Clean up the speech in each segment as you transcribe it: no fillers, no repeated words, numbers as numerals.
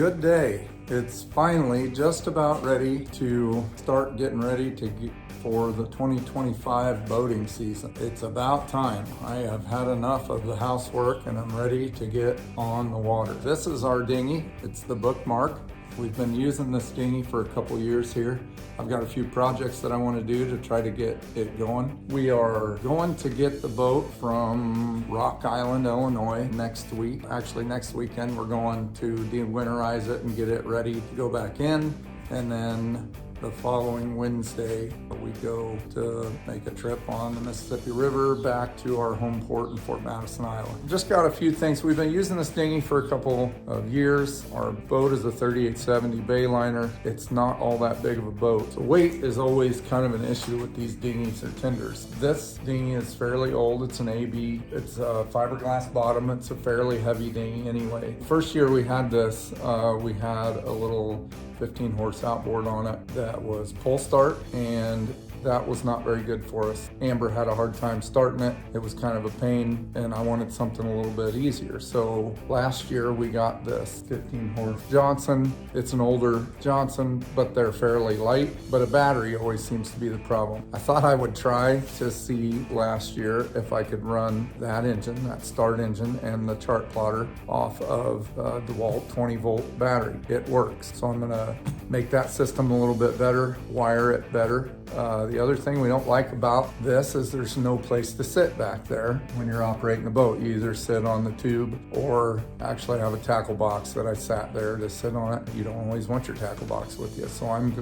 Good day. It's finally just about ready to start getting ready for the 2025 boating season. It's about time. I have had enough of the housework and I'm ready to get on the water. This is our dinghy. It's the Bookmark. We've been using this dinghy for a couple years here. I've got a few projects that I want to do to try to get it going. We are going to get the boat from Rock Island, Illinois next week. Actually, next weekend we're going to de-winterize it and get it ready to go back in. And then the following Wednesday, we go to make a trip on the Mississippi River back to our home port in Fort Madison, Iowa. Just got a few things. We've been using this dinghy for a couple of years. Our boat is a 3870 Bayliner. It's not all that big of a boat. So weight is always kind of an issue with these dinghies or tenders. This dinghy is fairly old. It's an AB. It's a fiberglass bottom. It's a fairly heavy dinghy anyway. First year we had this, we had a little 15 horse outboard on it that was pull start, and that was not very good for us. Amber had a hard time starting it. It was kind of a pain, and I wanted something a little bit easier. So last year we got this 15 horse Johnson. It's an older Johnson, but they're fairly light, but a battery always seems to be the problem. I thought I would try to see last year if I could run that engine, that start engine, and the chart plotter off of DeWalt 20 volt battery. It works. So I'm gonna make that system a little bit better, wire it better. The other thing we don't like about this is there's no place to sit back there when you're operating the boat. You either sit on the tube or actually have a tackle box that I sat there to sit on it. You don't always want your tackle box with you. So I'm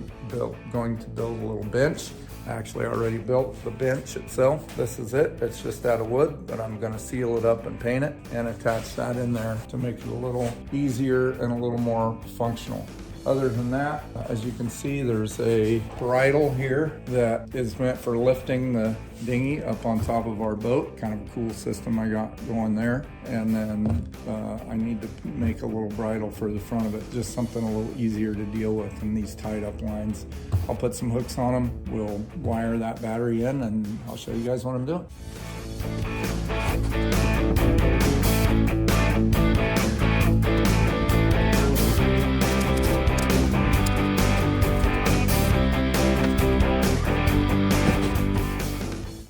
going to build a little bench. I actually already built the bench itself. This is it. It's just out of wood, but I'm gonna seal it up and paint it and attach that in there to make it a little easier and a little more functional. Other than that, as you can see, there's a bridle here that is meant for lifting the dinghy up on top of our boat. Kind of a cool system I got going there. And then I need to make a little bridle for the front of it, just something a little easier to deal with than these tied up lines. I'll put some hooks on them. We'll wire that battery in and I'll show you guys what I'm doing.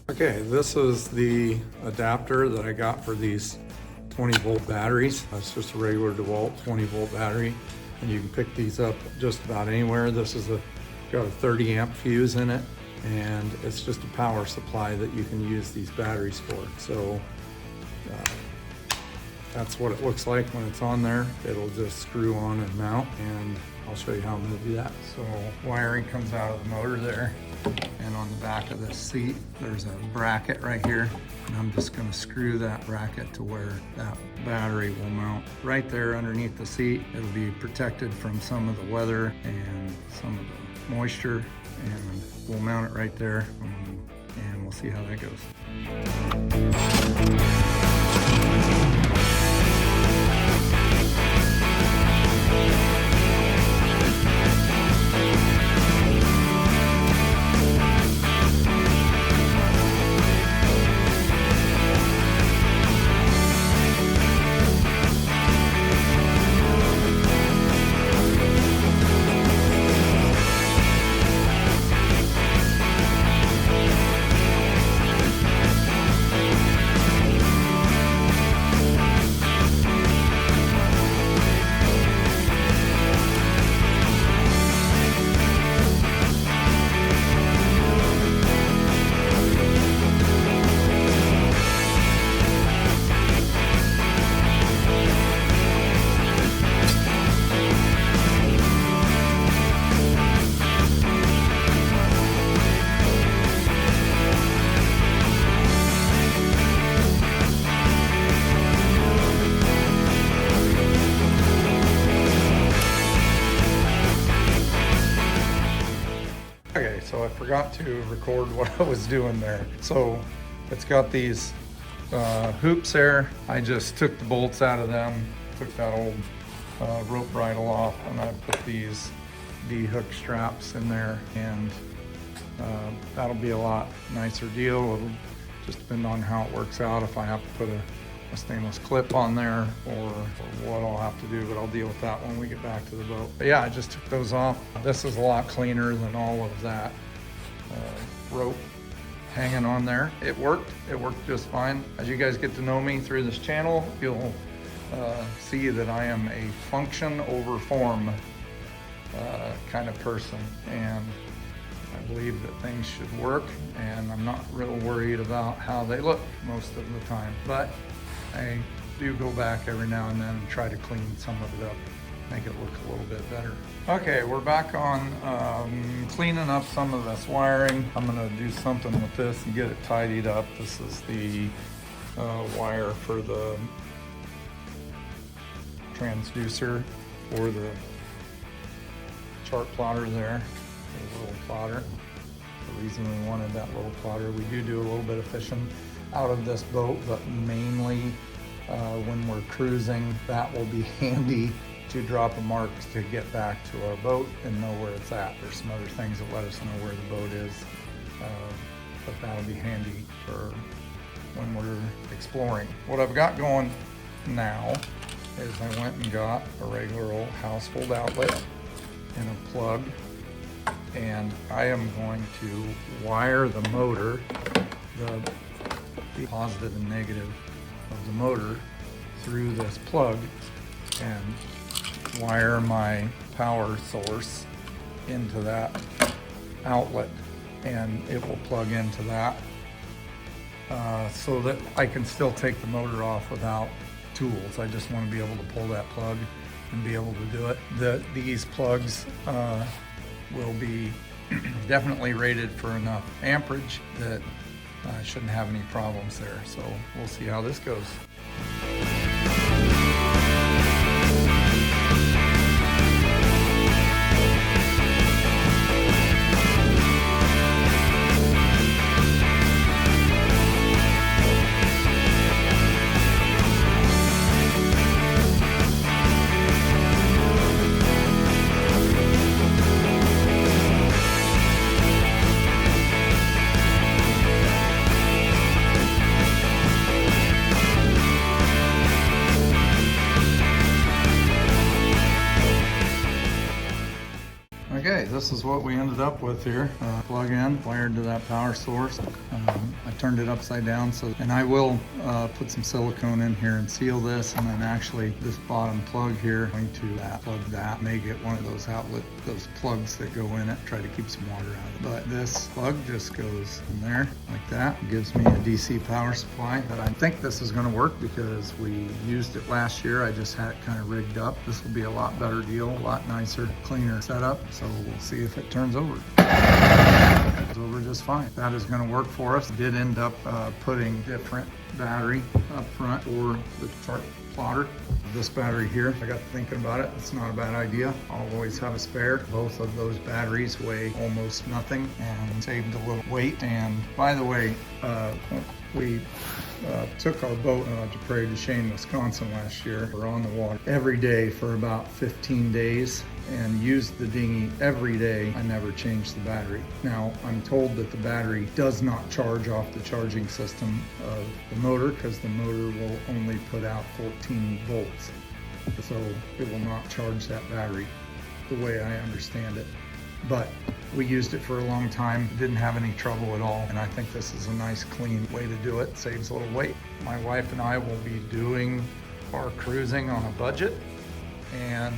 Okay, this is the adapter that I got for these 20 volt batteries. That's just a regular DeWalt 20 volt battery, and you can pick these up just about anywhere. This is got a 30 amp fuse in it, and it's just a power supply that you can use these batteries for. So that's what it looks like when it's on there. It'll just screw on and mount, and I'll show you how I'm going to do that. So wiring comes out of the motor there, and on the back of this seat there's a bracket right here, and I'm just going to screw that bracket to where that battery will mount right there underneath the seat. It'll be protected from some of the weather and some of the moisture, and we'll mount it right there, and we'll see how that goes. Okay, so I forgot to record what I was doing there. So it's got these hoops there. I just took the bolts out of them, took that old rope bridle off, and I put these D-hook straps in there, and that'll be a lot nicer deal. It'll just depend on how it works out. If I have to put a a stainless clip on there or what I'll have to do, but I'll deal with that when we get back to the boat. But yeah, I just took those off. This is a lot cleaner than all of that rope hanging on there. It worked just fine. As you guys get to know me through this channel, you'll see that I am a function over form kind of person, and I believe that things should work, and I'm not real worried about how they look most of the time, but I do go back every now and then and try to clean some of it up, make it look a little bit better. Okay, we're back on cleaning up some of this wiring. I'm gonna do something with this and get it tidied up. This is the wire for the transducer for the chart plotter there, the little plotter. The reason we wanted that little plotter, we do a little bit of fishing out of this boat, but mainly when we're cruising, that will be handy to drop a mark to get back to our boat and know where it's at. There's some other things that let us know where the boat is, but that'll be handy for when we're exploring. What I've got going now is I went and got a regular old household outlet and a plug, and I am going to wire the motor, the positive and negative of the motor through this plug, and wire my power source into that outlet, and it will plug into that so that I can still take the motor off without tools. I just want to be able to pull that plug and be able to do it. These plugs will be definitely rated for enough amperage that I shouldn't have any problems there. So we'll see how this goes. Okay, this is what we ended up with here. Plug in, wired to that power source. I turned it upside down, and I will put some silicone in here and seal this, and then actually this bottom plug here, I'm going to plug that. May get one of those those plugs that go in it, try to keep some water out of it. But this plug just goes in there like that. It gives me a DC power supply that I think this is going to work because we used it last year. I just had it kind of rigged up. This will be a lot better deal, a lot nicer, cleaner setup. So we'll see if it turns over. It's over just fine. That is going to work for us. Did end up putting different battery up front for the chart plotter. This battery here, I got thinking about it. It's not a bad idea. I'll always have a spare. Both of those batteries weigh almost nothing and saved a little weight. And by the way, we took our boat to Prairie du Chien, Wisconsin last year. We're on the water every day for about 15 days and used the dinghy every day. I never changed the battery. Now, I'm told that the battery does not charge off the charging system of the motor because the motor will only put out 14 volts. So it will not charge that battery the way I understand it. But we used it for a long time, didn't have any trouble at all, and I think this is a nice clean way to do it. Saves a little weight. My wife and I will be doing our cruising on a budget, and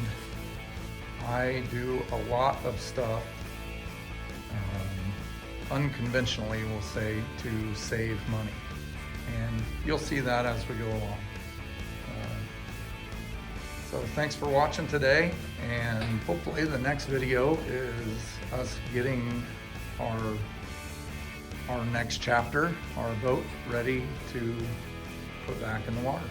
I do a lot of stuff unconventionally, we'll say, to save money, and you'll see that as we go along. So thanks for watching today, and hopefully the next video is us getting our next chapter, our boat, ready to put back in the water.